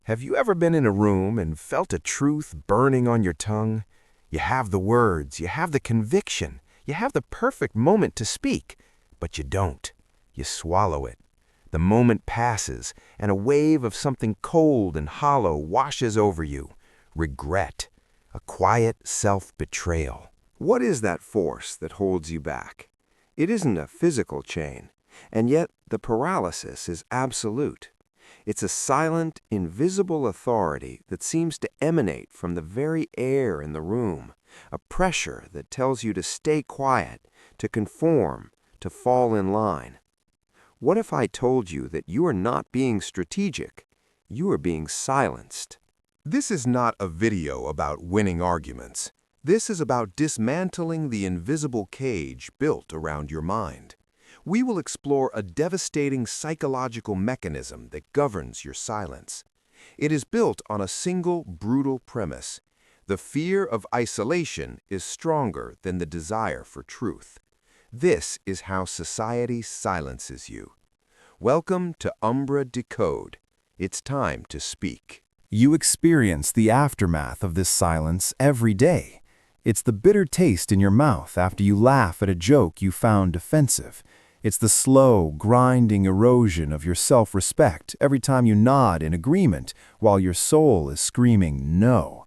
Have you ever been in a room and felt a truth burning on your tongue? You have the words, you have the conviction, you have the perfect moment to speak, but you don't. You swallow it. The moment passes, and a wave of something cold and hollow washes over you. Regret. A quiet self-betrayal. What is that force that holds you back? It isn't a physical chain, and yet the paralysis is absolute. It's a silent, invisible authority that seems to emanate from the very air in the room, a pressure that tells you to stay quiet, to conform, to fall in line. What if I told you that you are not being strategic, you are being silenced? This is not a video about winning arguments. This is about dismantling the invisible cage built around your mind. We will explore a devastating psychological mechanism that governs your silence. It is built on a single brutal premise. The fear of isolation is stronger than the desire for truth. This is how society silences you. Welcome to Umbra Decode. It's time to speak. You experience the aftermath of this silence every day. It's the bitter taste in your mouth after you laugh at a joke you found offensive. It's the slow, grinding erosion of your self-respect every time you nod in agreement while your soul is screaming no.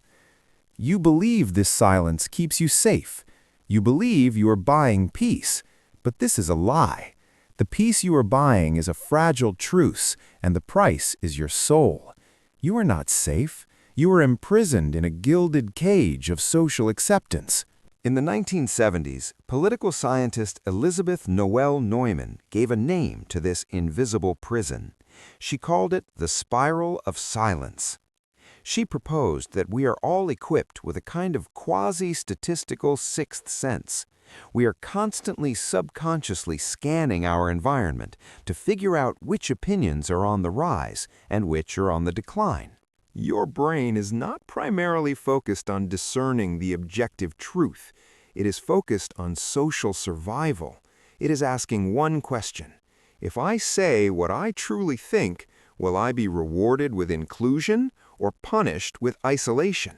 You believe this silence keeps you safe. You believe you are buying peace, but this is a lie. The peace you are buying is a fragile truce, and the price is your soul. You are not safe. You are imprisoned in a gilded cage of social acceptance. In the 1970s, political scientist Elizabeth Noel Neumann gave a name to this invisible prison. She called it the spiral of silence. She proposed that we are all equipped with a kind of quasi-statistical sixth sense. We are constantly subconsciously scanning our environment to figure out which opinions are on the rise and which are on the decline. Your brain is not primarily focused on discerning the objective truth. It is focused on social survival. It is asking one question. If I say what I truly think, will I be rewarded with inclusion or punished with isolation?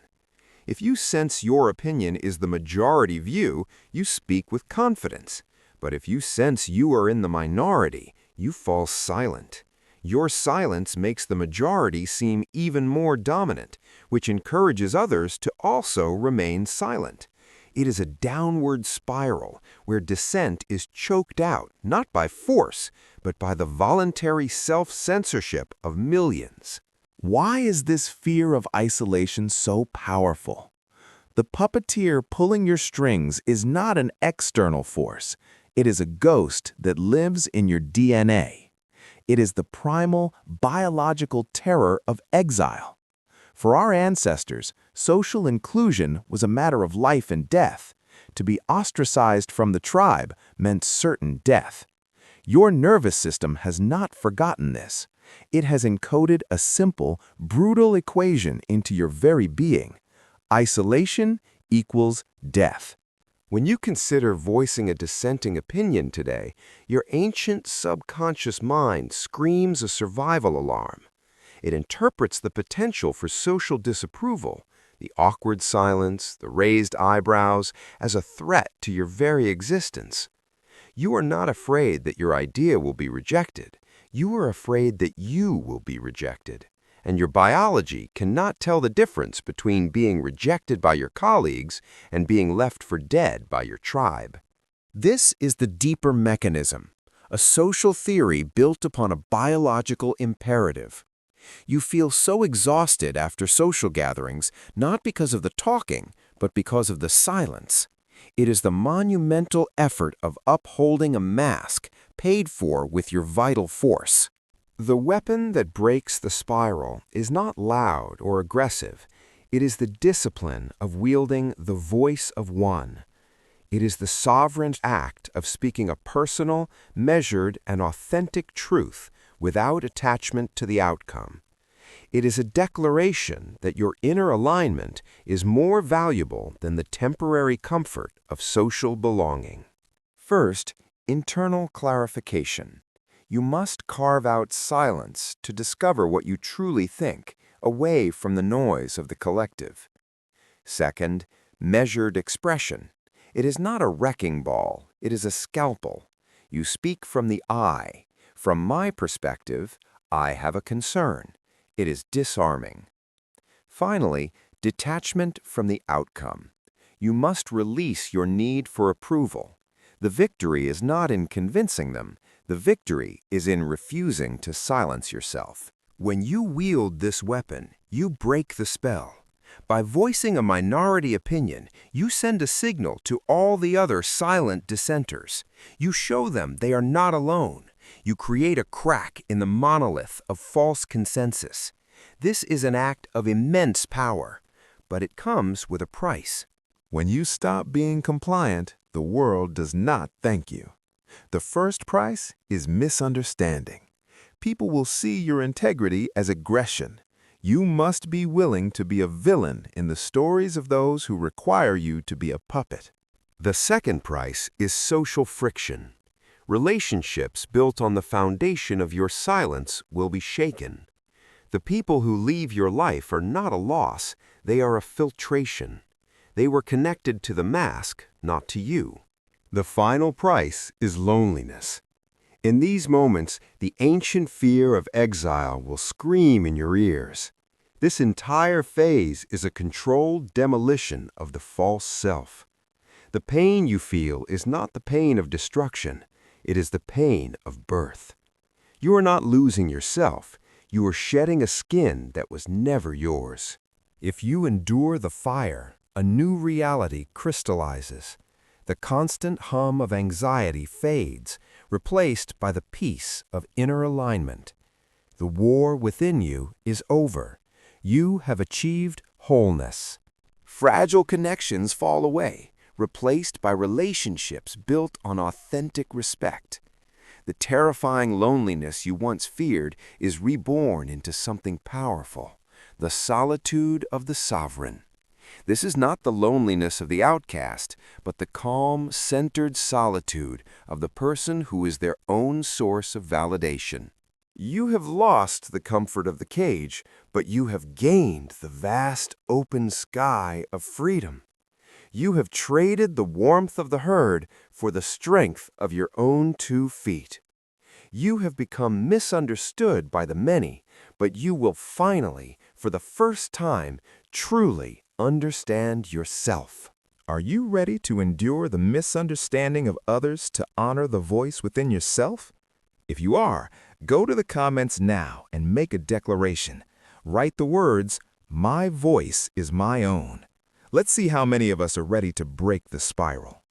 If you sense your opinion is the majority view, you speak with confidence. But if you sense you are in the minority, you fall silent. Your silence makes the majority seem even more dominant, which encourages others to also remain silent. It is a downward spiral where dissent is choked out, not by force, but by the voluntary self-censorship of millions. Why is this fear of isolation so powerful? The puppeteer pulling your strings is not an external force. It is a ghost that lives in your DNA. It is the primal, biological terror of exile. For our ancestors, social inclusion was a matter of life and death. To be ostracized from the tribe meant certain death. Your nervous system has not forgotten this. It has encoded a simple, brutal equation into your very being. Isolation equals death. When you consider voicing a dissenting opinion today, your ancient subconscious mind screams a survival alarm. It interprets the potential for social disapproval, the awkward silence, the raised eyebrows, as a threat to your very existence. You are not afraid that your idea will be rejected. You are afraid that you will be rejected. And your biology cannot tell the difference between being rejected by your colleagues and being left for dead by your tribe. This is the deeper mechanism, a social theory built upon a biological imperative. You feel so exhausted after social gatherings, not because of the talking, but because of the silence. It is the monumental effort of upholding a mask paid for with your vital force. The weapon that breaks the spiral is not loud or aggressive. It is the discipline of wielding the voice of one. It is the sovereign act of speaking a personal, measured, and authentic truth without attachment to the outcome. It is a declaration that your inner alignment is more valuable than the temporary comfort of social belonging. First, internal clarification. You must carve out silence to discover what you truly think, away from the noise of the collective. Second, measured expression. It is not a wrecking ball, it is a scalpel. You speak from the I. From my perspective, I have a concern. It is disarming. Finally, detachment from the outcome. You must release your need for approval. The victory is not in convincing them. The victory is in refusing to silence yourself. When you wield this weapon, you break the spell. By voicing a minority opinion, you send a signal to all the other silent dissenters. You show them they are not alone. You create a crack in the monolith of false consensus. This is an act of immense power, but it comes with a price. When you stop being compliant, the world does not thank you. The first price is misunderstanding. People will see your integrity as aggression. You must be willing to be a villain in the stories of those who require you to be a puppet. The second price is social friction. Relationships built on the foundation of your silence will be shaken. The people who leave your life are not a loss, they are a filtration. They were connected to the mask, not to you. The final price is loneliness. In these moments, the ancient fear of exile will scream in your ears. This entire phase is a controlled demolition of the false self. The pain you feel is not the pain of destruction, it is the pain of birth. You are not losing yourself, you are shedding a skin that was never yours. If you endure the fire, a new reality crystallizes. The constant hum of anxiety fades, replaced by the peace of inner alignment. The war within you is over. You have achieved wholeness. Fragile connections fall away, replaced by relationships built on authentic respect. The terrifying loneliness you once feared is reborn into something powerful, the solitude of the sovereign. This is not the loneliness of the outcast, but the calm, centered solitude of the person who is their own source of validation. You have lost the comfort of the cage, but you have gained the vast, open sky of freedom. You have traded the warmth of the herd for the strength of your own 2 feet. You have become misunderstood by the many, but you will finally, for the first time, truly understand yourself. Are you ready to endure the misunderstanding of others to honor the voice within yourself? If you are, go to the comments now and make a declaration. Write the words, "My voice is my own." Let's see how many of us are ready to break the spiral.